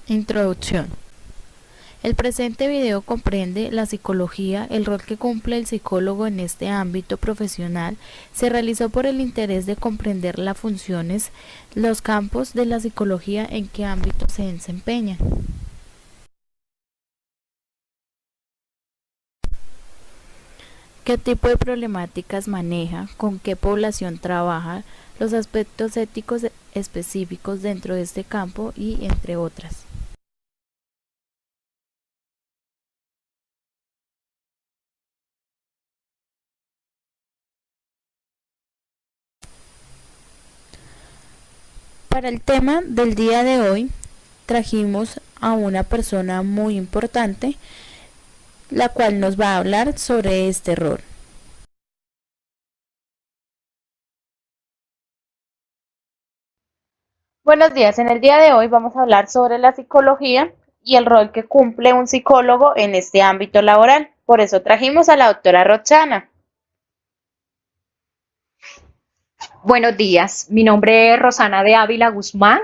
Introducción. El presente video comprende la psicología, el rol que cumple el psicólogo en este ámbito profesional. Se realizó por el interés de comprender las funciones, los campos de la psicología, en qué ámbito se desempeñan. ¿Qué tipo de problemáticas maneja? ¿Con qué población trabaja? Los aspectos éticos específicos dentro de este campo y entre otras. Para el tema del día de hoy trajimos a una persona muy importante, la cual nos va a hablar sobre este rol. Buenos días, en el día de hoy vamos a hablar sobre la psicología y el rol que cumple un psicólogo en este ámbito laboral. Por eso trajimos a la doctora Roxana. Buenos días, mi nombre es Rosana de Ávila Guzmán.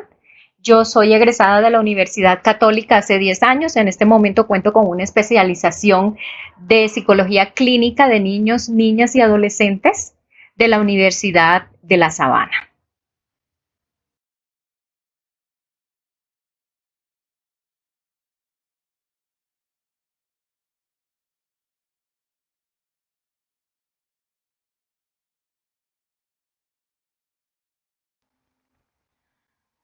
Yo soy egresada de la Universidad Católica hace 10 años. En este momento cuento con una especialización de psicología clínica de niños, niñas y adolescentes de la Universidad de La Sabana.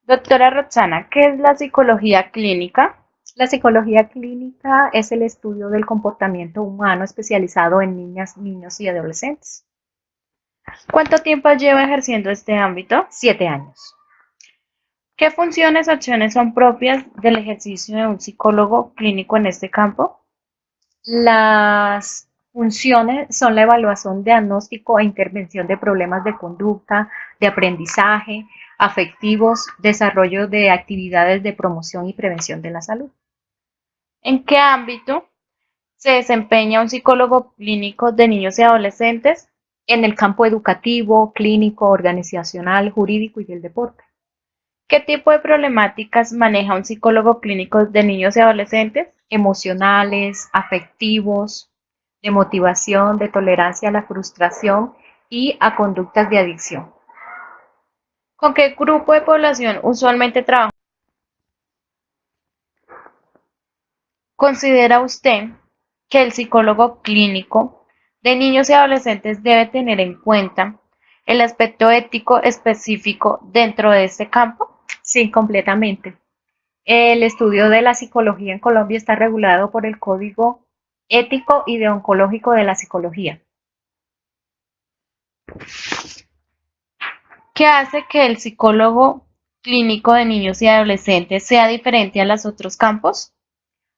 Doctora Roxana, ¿qué es la psicología clínica? La psicología clínica es el estudio del comportamiento humano especializado en niñas, niños y adolescentes. ¿Cuánto tiempo lleva ejerciendo este ámbito? 7 años. ¿Qué funciones o acciones son propias del ejercicio de un psicólogo clínico en este campo? Las funciones son la evaluación, diagnóstico e intervención de problemas de conducta, de aprendizaje, afectivos, desarrollo de actividades de promoción y prevención de la salud. ¿En qué ámbito se desempeña un psicólogo clínico de niños y adolescentes? En el campo educativo, clínico, organizacional, jurídico y del deporte. ¿Qué tipo de problemáticas maneja un psicólogo clínico de niños y adolescentes? Emocionales, afectivos, de motivación, de tolerancia a la frustración y a conductas de adicción. ¿Con qué grupo de población usualmente trabaja? ¿Considera usted que el psicólogo clínico de niños y adolescentes debe tener en cuenta el aspecto ético específico dentro de este campo? Sí, completamente. El estudio de la psicología en Colombia está regulado por el Código Ético y Deontológico de la Psicología. ¿Qué hace que el psicólogo clínico de niños y adolescentes sea diferente a los otros campos?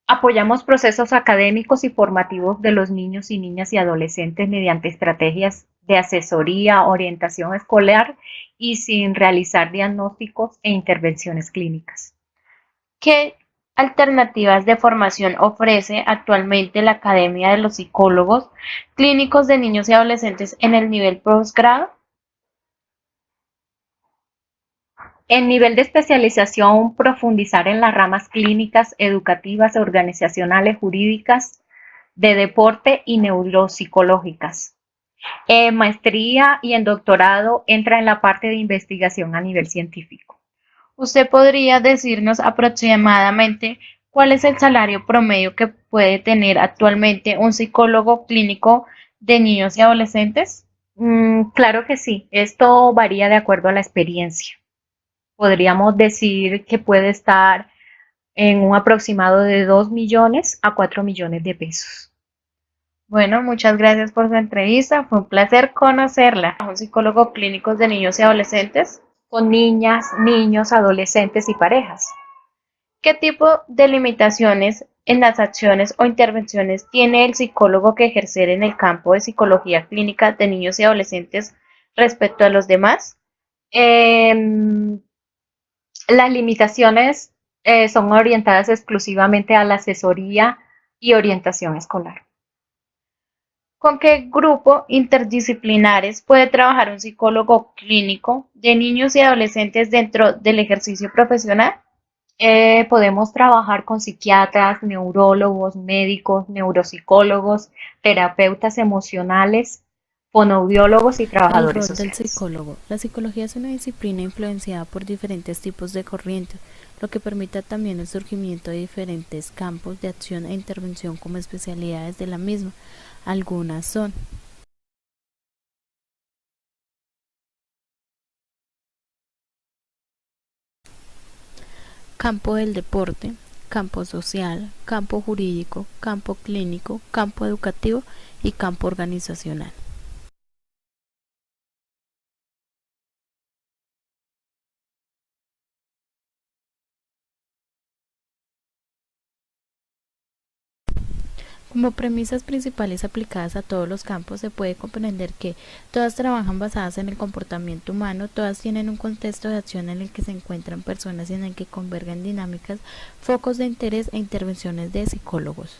Apoyamos procesos académicos y formativos de los niños y niñas y adolescentes mediante estrategias de asesoría, orientación escolar y sin realizar diagnósticos e intervenciones clínicas. ¿Qué alternativas de formación ofrece actualmente la Academia de los Psicólogos Clínicos de Niños y Adolescentes en el nivel posgrado? En nivel de especialización, profundizar en las ramas clínicas, educativas, organizacionales, jurídicas, de deporte y neuropsicológicas. En maestría y en doctorado entra en la parte de investigación a nivel científico. ¿Usted podría decirnos aproximadamente cuál es el salario promedio que puede tener actualmente un psicólogo clínico de niños y adolescentes? Claro que sí, esto varía de acuerdo a la experiencia. Podríamos decir que puede estar en un aproximado de 2 millones a 4 millones de pesos. Bueno, muchas gracias por su entrevista. Fue un placer conocerla. Un psicólogo clínico de niños y adolescentes. Con niñas, niños, adolescentes y parejas. ¿Qué tipo de limitaciones en las acciones o intervenciones tiene el psicólogo que ejercer en el campo de psicología clínica de niños y adolescentes respecto a los demás? Las limitaciones son orientadas exclusivamente a la asesoría y orientación escolar. ¿Con qué grupo interdisciplinares puede trabajar un psicólogo clínico de niños y adolescentes dentro del ejercicio profesional? Podemos trabajar con psiquiatras, neurólogos, médicos, neuropsicólogos, terapeutas emocionales, fonoaudiólogos y El trabajadores rol del sociales. psicólogo. La psicología es una disciplina influenciada por diferentes tipos de corrientes, lo que permite también el surgimiento de diferentes campos de acción e intervención como especialidades de la misma. Algunas son campo del deporte, campo social, campo jurídico, campo clínico, campo educativo y campo organizacional. Como premisas principales aplicadas a todos los campos, se puede comprender que todas trabajan basadas en el comportamiento humano, todas tienen un contexto de acción en el que se encuentran personas y en el que convergen dinámicas, focos de interés e intervenciones de psicólogos.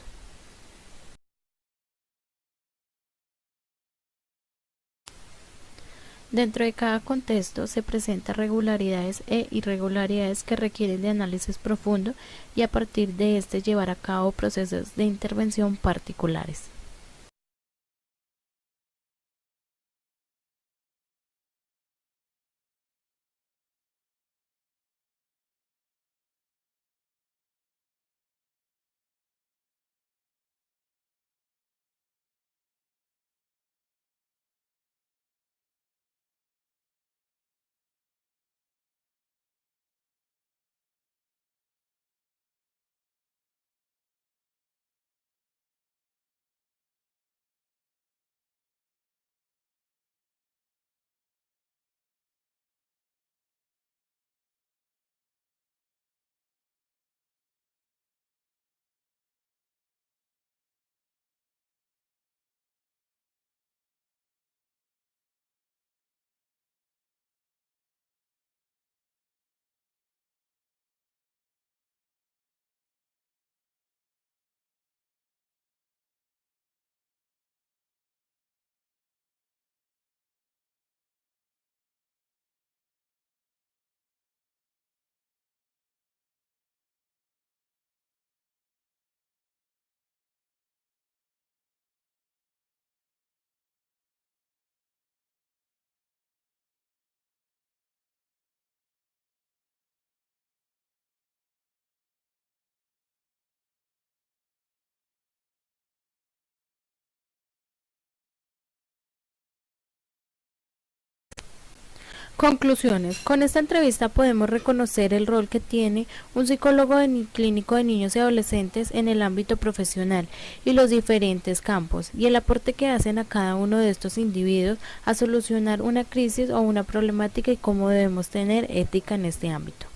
Dentro de cada contexto se presentan regularidades e irregularidades que requieren de análisis profundo y a partir de este llevar a cabo procesos de intervención particulares. Conclusiones. Con esta entrevista podemos reconocer el rol que tiene un psicólogo clínico de niños y adolescentes en el ámbito profesional y los diferentes campos y el aporte que hacen a cada uno de estos individuos a solucionar una crisis o una problemática y cómo debemos tener ética en este ámbito.